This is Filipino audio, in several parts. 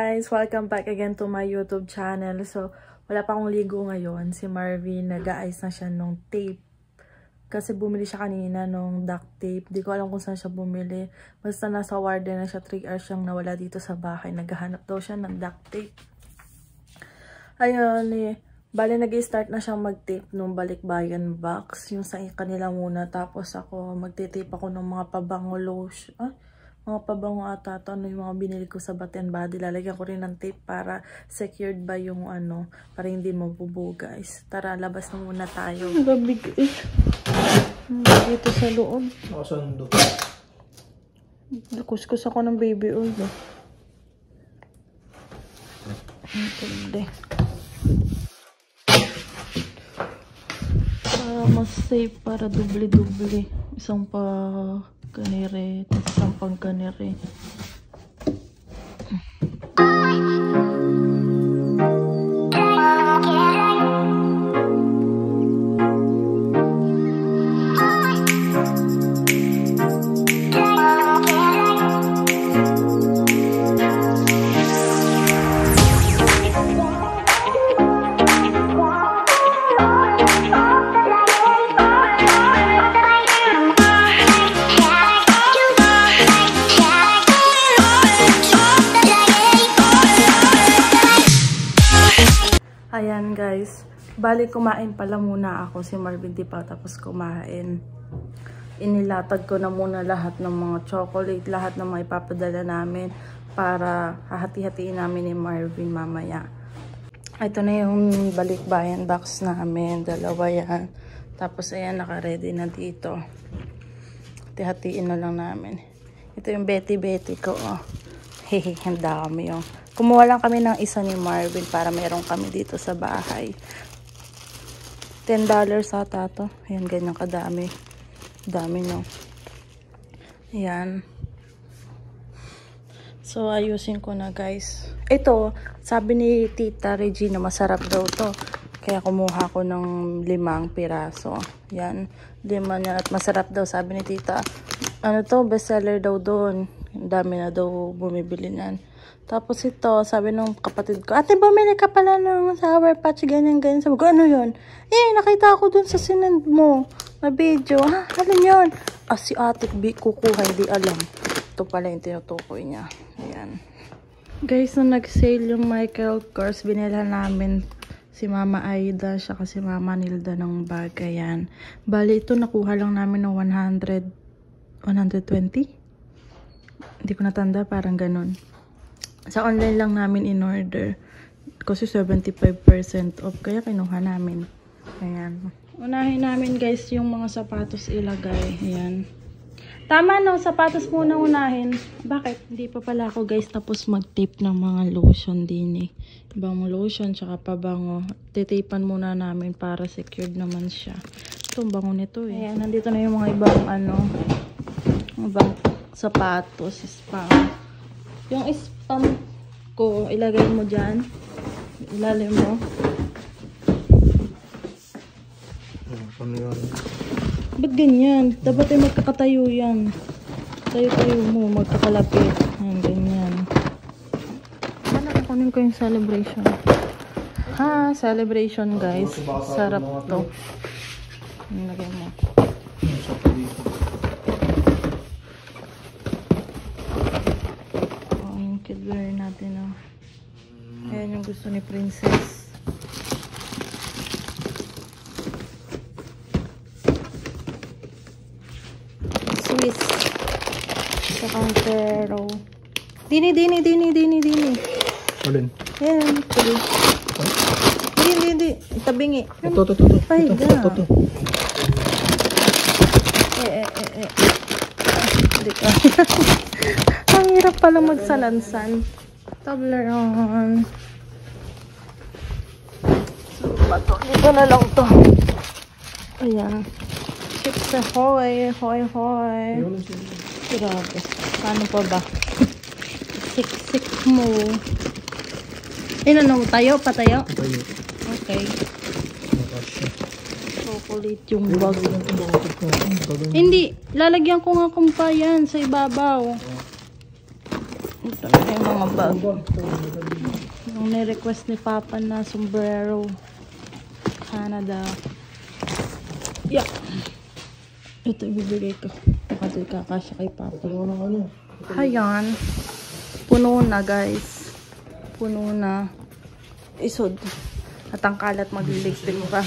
guys! Welcome back again to my YouTube channel. So, wala pa akong ligo ngayon. Si Marvin, nag-aayos na siya nung tape. Kasi bumili siya kanina nung duct tape. Di ko alam kung saan siya bumili. Basta nasa warden na siya, 3 hours siyang nawala dito sa bahay. Naghahanap daw siya ng duct tape. Ayun bali nag-start na siyang mag-tape nung balikbayan box. Yung sa kanila muna. Tapos ako, magtitape ako ng mga pabango lotion. Mga pabango ata ito, yung mga binili ko sa Bath & Body. Lalagyan ko rin ng tape para secured ba yung para hindi mabubo guys. Tara, labas na muna tayo. Labig dito sa loob. Nakasando. Nakuskus ako ng baby oil. Hindi. Para mas safe, para doble-doble. Isang pa kanire, tapos isang pang kanire. Ayan guys, bali kumain pala muna ako, si Marvin di pa tapos kumain. Inilatag ko na muna lahat ng mga chocolate, lahat ng mga ipapadala namin para hahati-hatiin namin ni Marvin mamaya. Ito na yung balikbayan box namin, dalawa yan. Tapos ayan, naka-ready na dito. Hati-hatiin na lang namin. Ito yung Betty ko, oh. Hehe, ang dami yung. Kumuha lang kami ng isa ni Marvin para meron kami dito sa bahay. $10 ata to. Ayan, ganyan kadami. Dami no. Ayan. So, ayusin ko na guys. Ito, sabi ni Tita Regina, masarap daw to. Kaya kumuha ko ng 5 piraso. Ayan. 5 niya at masarap daw, sabi ni Tita. Ano to, bestseller daw doon. Dami na daw bumibili niyan. Tapos ito, sabi nung kapatid ko, ate, bumili ka pala ng Sour Patch, ganyan-ganyan. Sabi ko, ano yun? Nakita ako dun sa sinend mo na video. Ha? Alin yun? Si ate kukuha, hindi alam. Ito pala yung tinutukoy niya. Ayan. Guys, nung nag-sale yung Michael Kors, binila namin si Mama Aida, siya kasi Mama Nilda ng bag. Ayan. Bali, ito nakuha lang namin ng 120? Hindi ko natanda, parang ganun. Sa online lang namin in-order. Kasi 75% off. Kaya kinuha namin. Ayan. Unahin namin guys yung mga sapatos ilagay. Ayan. Tama no, sapatos muna unahin. Bakit? Hindi pa pala ako guys tapos mag-tape ng mga lotion din eh. Ibang lotion tsaka pabango. Titapan muna namin para secured naman siya. Ito, bango nito eh. Ayan, nandito na yung mga ibang ibang sapatos. Spam. Yung spam ko, ilagay mo dyan. Ilalim mo. Ano yan? Ba't ganyan? Dapat ay magkakatayo yan. Tayo-tayo mo, magkakalapit. Ayan, ganyan. Ano, kunin ko yung celebration. Ha, celebration guys. Sarap to. Ilagay mo. Kidwear natin ayan yung gusto ni Princess. Swiss sa counter. Dini Alin? ayan tuloy. Hindi tabingi Ito ang hirap palang magsalansan. Toblerone. So, ito na lang to. Ayan. Chips ahoy. Grabe. Paano pa ba? Sik mo. Tayo? Patayo? Okay. Chocolate yung bag. Hindi. Lalagyan ko nga kumpayan sa ibabaw. Ito na yung mga bag. Yung ni-request ni Papa na sombrero. Canada. Yeah. Ito ibibigay ko. Kasi kakasya kay Papa. Ayan. Puno na guys. Puno na. Isod. At ang kalat magliligpit pa.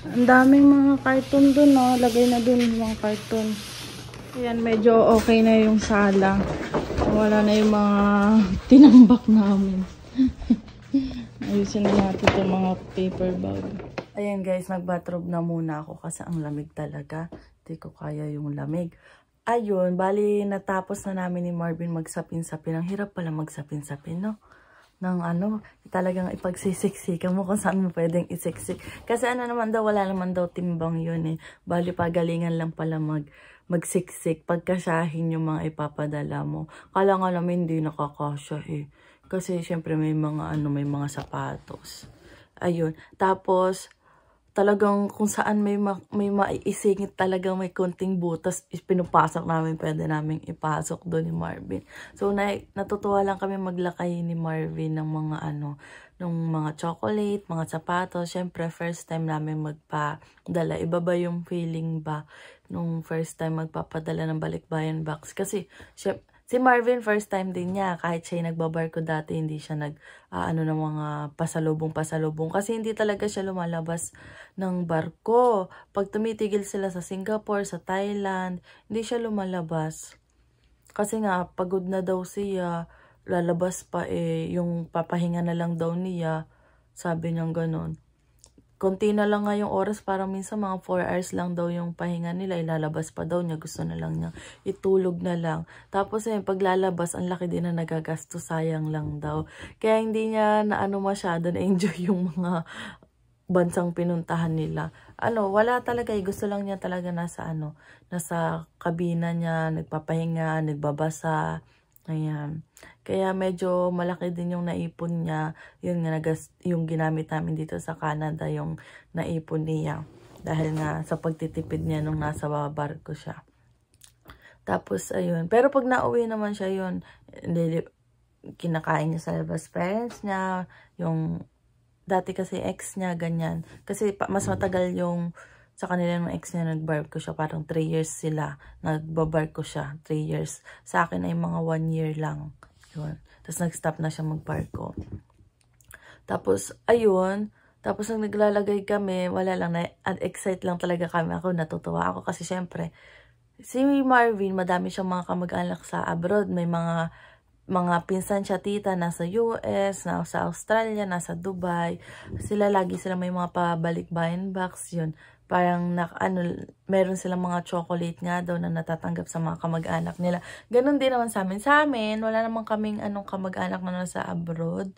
Ang daming mga karton dun, no? Lagay na dun yung mga karton. Ayan, medyo okay na yung sala. Wala na yung mga tinambak namin. Ayusin na natin itong mga paper bag. Ayan guys, nag-bathrobe na muna ako kasi ang lamig talaga. Hindi ko kaya yung lamig. Ayun, bali natapos na namin ni Marvin magsapin-sapin. Ang hirap pala magsapin-sapin, no? Ng ano, talagang ipagsisiksikan mo kung saan mo pwedeng isiksik. Kasi ano naman daw, wala naman daw timbang yun eh. Bali pagalingan lang pala magsiksik, pagkasyahin yung mga ipapadala mo. Kala nga namin hindi nakakasya eh. Kasi syempre may mga may mga sapatos. Ayun, tapos talagang kung saan may maiisingit talagang may konting butas, pinupasok namin, pwede namin ipasok doon ni Marvin. So, natutuwa lang kami maglakay ni Marvin ng mga ng mga chocolate, mga sapatos. Siyempre, first time namin magpadala. Iba ba yung feeling ba nung first time magpapadala ng balikbayan box? Kasi, si Marvin, first time din niya. Kahit siya nagbabarko dati, hindi siya ng mga pasalubong. Kasi hindi talaga siya lumalabas ng barko. Pag tumitigil sila sa Singapore, sa Thailand, hindi siya lumalabas. Kasi nga, pagod na daw siya, lalabas pa yung papahinga na lang daw niya. Sabi niyang ganon. Konti na lang nga yung oras, parang minsan mga 4 hours lang daw yung pahinga nila, ilalabas pa daw niya, gusto na lang niya itulog na lang. Tapos paglalabas, ang laki din na nagagasto, sayang lang daw. Kaya hindi niya masyado na-enjoy yung mga bansang pinuntahan nila. Wala talaga gusto lang niya talaga nasa kabina niya, nagpapahinga, nagbabasa. Ayan. Kaya medyo malaki din yung naipon niya. Yun nga, yung ginamit namin dito sa Canada, yung naipon niya. Dahil nga sa pagtitipid niya nung nasa barko siya. Tapos, ayun. Pero pag nauwi naman siya, yun, kinakain niya sa labas parents niya. Yung, dati kasi ex niya, ganyan. Kasi mas matagal yung sa kanila ng ex niya, nagbarko siya. Parang 3 years sila. Nagbabarko siya. 3 years. Sa akin ay mga 1 year lang. Yun. Tapos nag-stop na siya magbarko. Tapos, ayun. Tapos nang naglalagay kami, wala lang, excite lang talaga kami. Ako, natutuwa ako. Kasi syempre, si Marvin, madami siyang mga kamag-anak sa abroad. May mga pinsan siya, tita, nasa US, nasa Australia, nasa Dubai. Lagi sila may mga pabalik-bayan box, yun. Parang, meron silang mga chocolate nga daw na natatanggap sa mga kamag-anak nila. Ganon din naman sa amin. Sa amin, wala naman kaming kamag-anak na nasa abroad.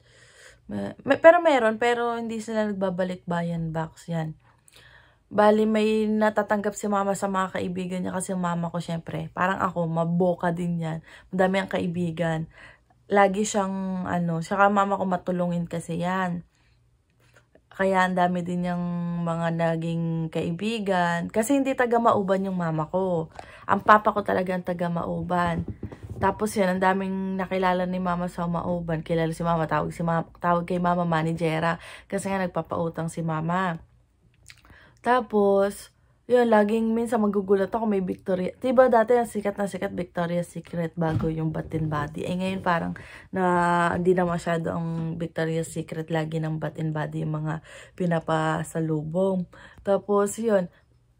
Pero meron, pero hindi sila nagbabalik-bayan box, yan. Bali, may natatanggap si mama sa mga kaibigan niya kasi mama ko syempre, parang ako, maboka din yan. Madami ang kaibigan. Lagi siyang, saka mama ko matulungin kasi yan. Kaya ang dami din yung mga naging kaibigan. Kasi hindi taga-Mauban yung mama ko. Ang papa ko talaga ang taga-Mauban. Tapos yan, ang daming nakilala ni mama sa Mauban. Kilala si mama, tawag kay mama manijera. Kasi nga nagpapautang si mama. Tapos, yun, laging minsan magugulat ako, may Victoria. Diba dati ang sikat na sikat Victoria's Secret bago yung Bath and Body. Ngayon parang hindi na masyado ang Victoria's Secret, lagi ng Bath and Body yung mga pinapasalubong. Tapos yun,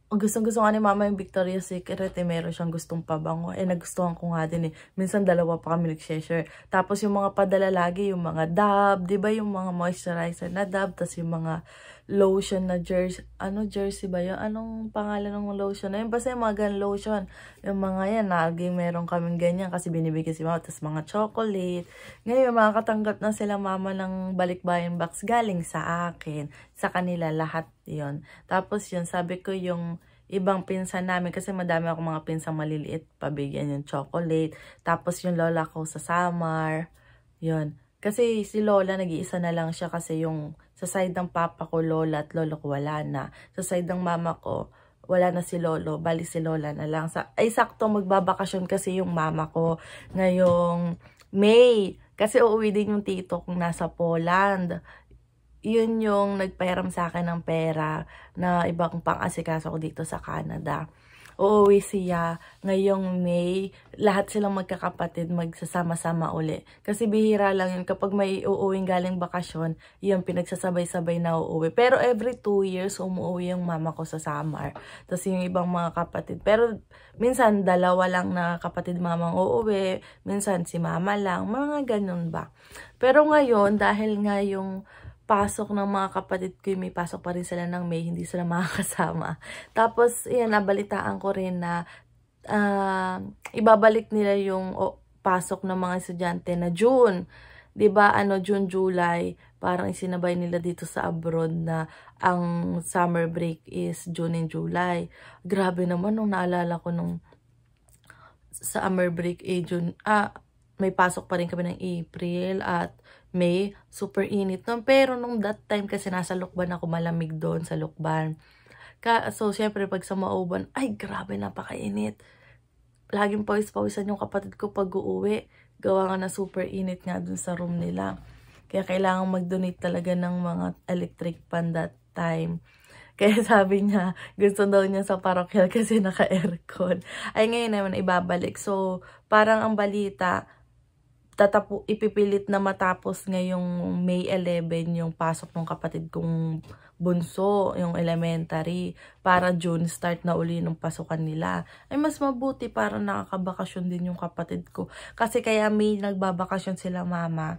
gustong-gusto nga ni mama yung Victoria's Secret, meron siyang gustong pabango. Nagustuhan ko nga din Minsan dalawa pa kami nag-share. Tapos yung mga padala lagi, yung mga Dove, diba yung mga moisturizer na Dove, tapos yung mga lotion na jersey, jersey ba yun? Anong pangalan ng lotion na yun? Basta yung mga ganun lotion. Yung mga yan, laging meron kaming ganyan kasi binibigyan si mama. Tapos mga chocolate. Ngayon, makakatanggap na sila mama ng balikbayan box galing sa akin. Sa kanila lahat yon. Tapos yun, sabi ko yung ibang pinsan namin, kasi madami ako mga pinsang maliliit, pabigyan yung chocolate. Tapos yung lola ko sa Samar, yun. Kasi si lola, nag-iisa na lang siya kasi yung sa side ng papa ko, lola at lolo ko wala na. Sa side ng mama ko, wala na si lolo, bali si lola na lang. Ay sakto magbabakasyon kasi yung mama ko ngayong May. Kasi uuwi din yung tito kong nasa Poland. Yun yung nagpahiram sa akin ng pera na ibang pang-asikaso ko dito sa Canada. Uuwi siya ngayong May. Lahat silang magkakapatid magsasama-sama uli. Kasi bihira lang yun. Kapag may uuwing galing bakasyon, yun pinagsasabay-sabay na uuwi. Pero every 2 years, umuwi yung mama ko sa summer. Tapos yung ibang mga kapatid. Pero minsan, dalawa lang na kapatid mamang uuwi. Minsan, si mama lang. Mga ganun ba. Pero ngayon, dahil nga yung pasok ng mga kapatid ko, may pasok pa rin sila ng May, hindi sila makakasama. Tapos, yan, nabalitaan ko rin na ibabalik nila yung pasok ng mga estudyante na June. 'Di ba June, July, parang isinabay nila dito sa abroad na ang summer break is June and July. Grabe naman nung naalala ko nung summer break June, may pasok pa rin kami ng April at May, super init nun. Pero nung that time kasi nasa Lukban ako, malamig doon sa Lukban. So, syempre, pag sa Mauban, ay, grabe, napakainit. Laging pawis-pawisan yung kapatid ko pag uuwi. Gawa nga na super init nga dun sa room nila. Kaya kailangan mag-donate talaga ng mga electric fan that time. Kaya sabi niya, gusto daw niya sa parokyal kasi naka-aircon. Ay, ngayon naman ibabalik. So, parang ang balita, ipipilit na matapos ngayong May 11 yung pasok ng kapatid kong bunso, yung elementary, para June start na uli ng pasukan nila. Ay mas mabuti para nakakabakasyon din yung kapatid ko. Kasi kaya May nagbabakasyon sila mama.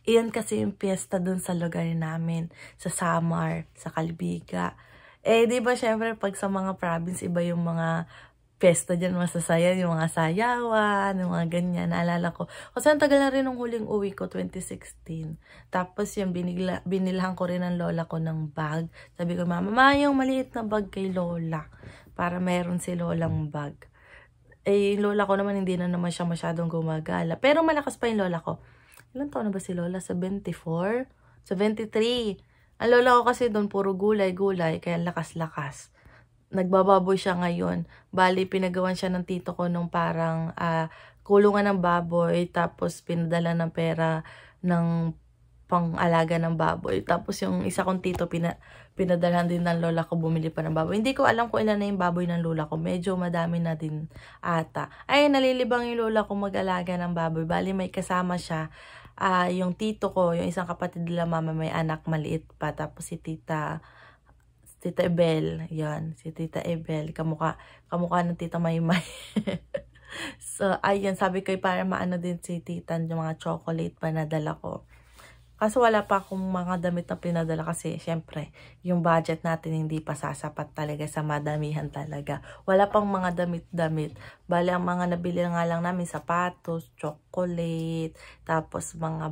Iyan kasi yung piyesta dun sa lugar namin, sa Samar, sa Kalbiga. Di ba syempre pag sa mga province, iba yung mga pesta dyan, masasaya, yung mga sayawan, yung mga ganyan, naalala ko. Kasi ang tagal na rin ng huling uwi ko, 2016. Tapos yung binilhan ko rin ng lola ko ng bag. Sabi ko, mama, yung maliit na bag kay lola, para meron si lolang bag. Lola ko naman, hindi na naman siya masyadong gumagala. Pero malakas pa yung lola ko. Ilan taon na ba si lola? 74? 73. Ang lola ko kasi doon, puro gulay-gulay, kaya lakas-lakas. Nagbababoy siya ngayon. Bali, pinagawan siya ng tito ko nung parang kulungan ng baboy, tapos pinadala ng pera ng pang-alaga ng baboy. Tapos yung isa kong tito, pinadalhan din ng lola ko, bumili pa ng baboy. Hindi ko alam kung ilan na yung baboy ng lola ko. Medyo madami na din ata. Ay, nalilibang yung lola ko mag-alaga ng baboy. Bali, may kasama siya. Yung tito ko, yung isang kapatid nila mama, may anak maliit pa. Tapos si Tita Ebel, yan, si Tita Ebel, kamukha ng Tita Maymay. So, ayun, sabi ko, para maano din si Tita, yung mga chocolate pa nadala ko. Kaso wala pa akong mga damit na pinadala kasi, syempre, yung budget natin hindi pa sasapat talaga sa madamihan talaga. Wala pang mga damit-damit. Bali, ang mga nabili nga lang namin, sapatos, chocolate, tapos mga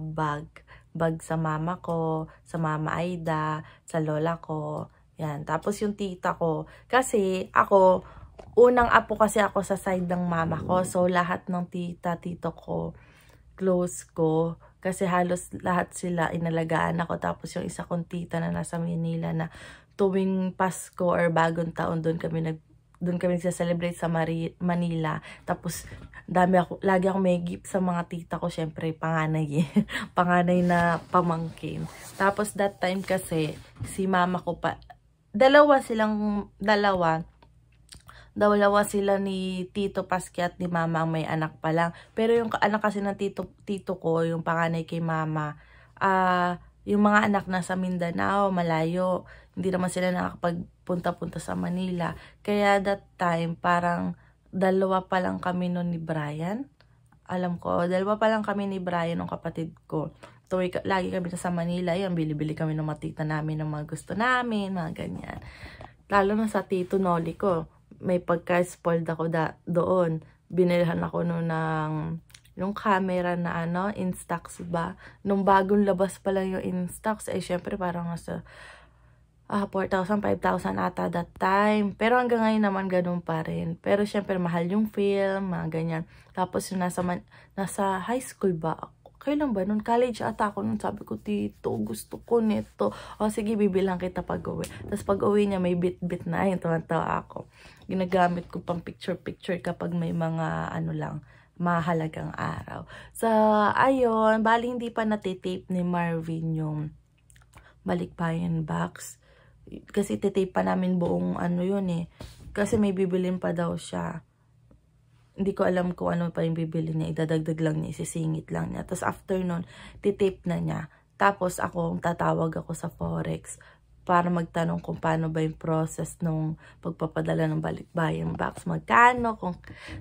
bag sa mama ko, sa mama Aida, sa lola ko. Yan. Tapos yung tita ko, kasi ako, unang apo kasi ako sa side ng mama ko. So, lahat ng tito ko, close ko. Kasi halos lahat sila inalagaan ako. Tapos yung isa kong tita na nasa Manila na tuwing Pasko or Bagong Taon, doon kami nagsa-celebrate sa Manila. Tapos, lagi ako may gift sa mga tita ko. Syempre, panganay panganay na pamangkin. Tapos, that time kasi, si mama ko pa, dalawa sila ni Tito Pasky at ni Mama ang may anak pa lang. Pero yung anak kasi ng tito ko, yung panganay kay Mama, yung mga anak nasa Mindanao, malayo. Hindi naman sila nakakapagpunta-punta sa Manila. Kaya that time, parang dalawa pa lang kami nun ni Brian. Alam ko, dalawa pa lang kami ni Brian, ng kapatid ko. Lagi kami sa Manila, yan, bili-bili kami ng matita namin, ng mga gusto namin, mga ganyan. Lalo na sa Tito Noli ko, may pagka-spoiled ako doon. Binilhan ako noon ng yung camera na Instax ba? Nung bagong labas pa lang yung Instax, syempre parang nasa 4,000, 5,000 ata that time. Pero hanggang ngayon naman ganun pa rin. Pero syempre mahal yung film, mga ganyan. Tapos yung nasa high school ba? kailan ba? Nung college ata ako, nung sabi ko, tito, gusto ko nito. O sige, bibilang kita pag-uwi. Tapos pag-uwi niya, may bit-bit na. Ayun, tawa-tawa ako. Ginagamit ko pang picture-picture kapag may mga, ano lang, mahalagang araw. So, ayun, bali hindi pa natitape ni Marvin yung balikbayan box. Kasi titape pa namin buong ano yun eh. Kasi may bibilin pa daw siya. Hindi ko alam kung ano pa yung bibili niya. Idadagdag lang niya, isisingit lang niya. Tapos after nun, titape na niya. Tapos tatawag ako sa Forex para magtanong kung paano ba yung process nung pagpapadala ng balikbayan box. Magkano,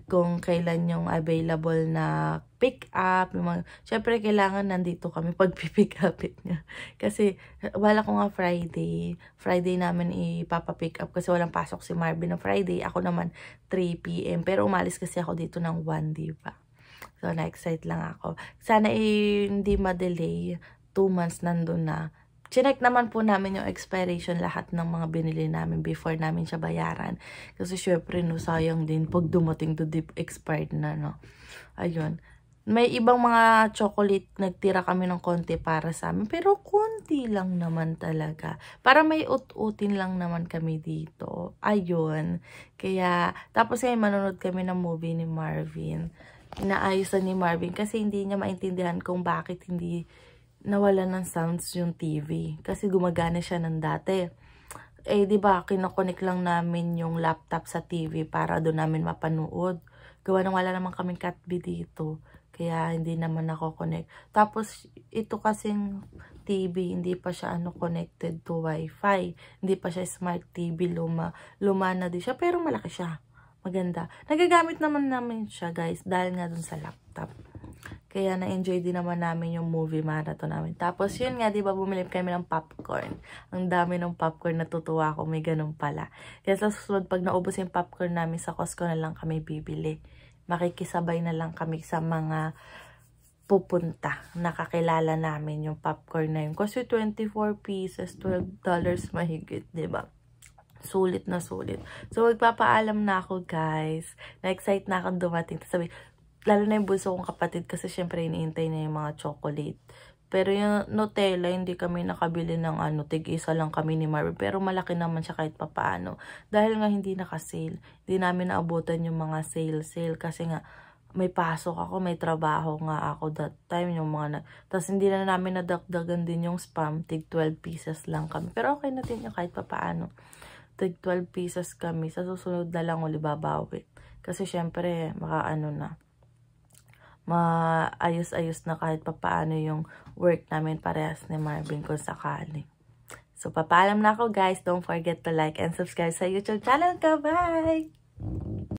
kung kailan yung available na pick up. Syempre, kailangan nandito kami pag pick upin niya. Kasi, wala ko nga Friday namin ipapapick up kasi walang pasok si Marvin na Friday. Ako naman, 3 p.m. Pero umalis kasi ako dito ng 1, diba? So, na-excite lang ako. Sana hindi ma-delay. 2 months nandun na. Chinek naman po namin yung expiration lahat ng mga binili namin before namin siya bayaran. Kasi syempre, no, sayang din pag dumating to deep expired na, no. Ayun. May ibang mga chocolate, nagtira kami ng konti para sa amin. Pero konti lang naman talaga. Para may ut-utin lang naman kami dito. Ayun. Kaya, tapos ngayon manonood kami ng movie ni Marvin. Inaayusan ni Marvin kasi hindi niya maintindihan kung bakit hindi nawala ng sounds yung TV. Kasi gumagana siya ng dati. Eh, di ba, kinokonek lang namin yung laptop sa TV para doon namin mapanood. Gawa nang wala naman kaming cat-B dito. Kaya hindi naman ako connect. Tapos, ito kasing TV, hindi pa siya connected to Wi-Fi. Hindi pa siya smart TV, luma na din siya. Pero malaki siya. Maganda. Nagagamit naman namin siya, guys, dahil nga dun sa laptop. Kaya na-enjoy din naman namin yung movie marathon namin. Tapos yun nga, di ba, bumili kami ng popcorn. Ang dami ng popcorn, natutuwa ako, may ganun pala. Kaya sa susunod, pag naubos yung popcorn namin, sa Costco na lang kami bibili. Makikisabay na lang kami sa mga pupunta. Nakakilala namin yung popcorn na yun. Kasi 24 pieces, $12 mahigit, di ba? Sulit na sulit. So, magpapaalam na ako, guys. Na-excite na akong dumating. Sabi, lalo na yung bunso kong kapatid kasi syempre iniintay na yung mga chocolate. Pero yung Nutella, hindi kami nakabili ng tig-isa lang kami ni Marvin. Pero malaki naman siya kahit papaano. Dahil nga hindi naka-sale. Hindi namin naabutan yung mga sale kasi nga may pasok ako, may trabaho nga ako that time. Tapos hindi na namin nadagdagan din yung spam. Tig 12 pieces lang kami. Pero okay na din yung kahit papaano. Tig 12 pieces kami. Sa susunod na lang uli babawi. Kasi syempre, maayos-ayos na kahit papaano yung work namin parehas ni Marvin kung sakali. So, papaalam na ako, guys. Don't forget to like and subscribe sa YouTube channel ko. Bye!